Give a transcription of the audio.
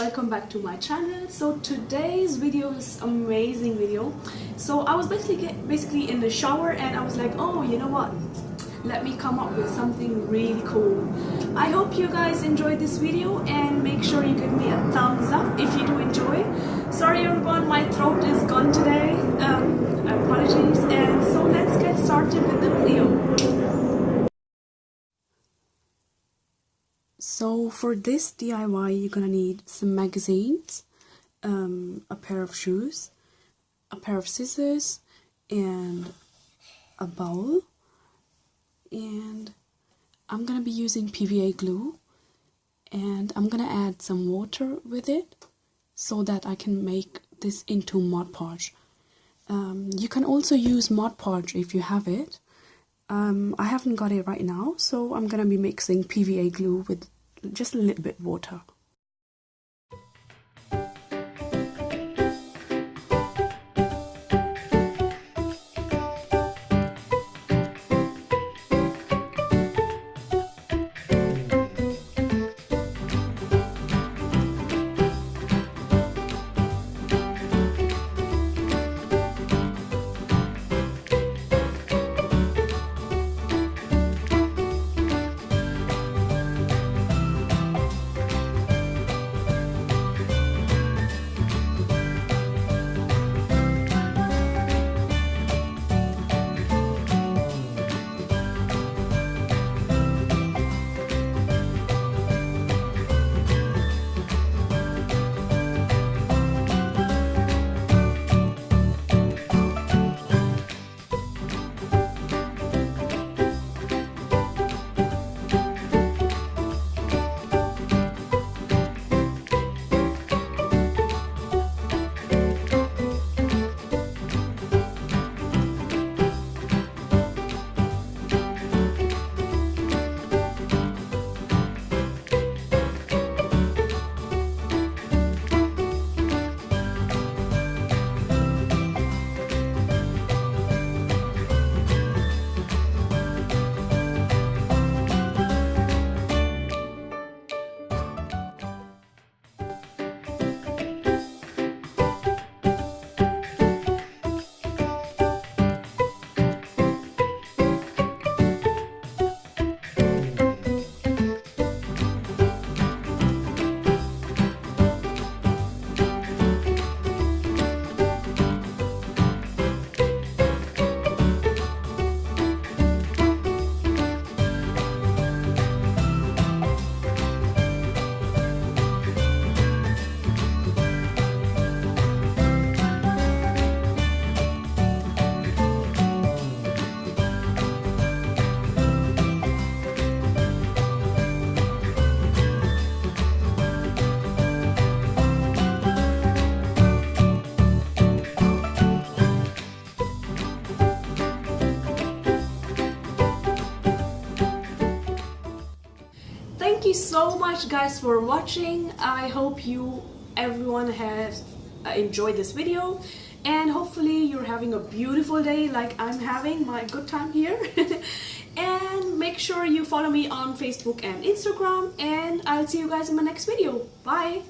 welcome back to my channel. So today's video is amazing video. So I was basically in the shower and I was like, oh, you know what, let me come up with something really cool. I hope you guys enjoyed this video and make sure you give me a thumbs up if you do enjoy. Sorry everyone, my throat is gone today, apologies. And so let's get started with the video. So for this DIY, you're gonna need some magazines, a pair of shoes, a pair of scissors, and a bowl. And I'm gonna be using PVA glue, and I'm gonna add some water with it so that I can make this into Mod Podge. You can also use Mod Podge if you have it. I haven't got it right now, so I'm gonna be mixing PVA glue with just a little bit of water. Thank you so much guys for watching. I hope everyone has enjoyed this video, and hopefully you're having a beautiful day like I'm having my good time here. And make sure you follow me on Facebook and Instagram, and I'll see you guys in my next video. Bye.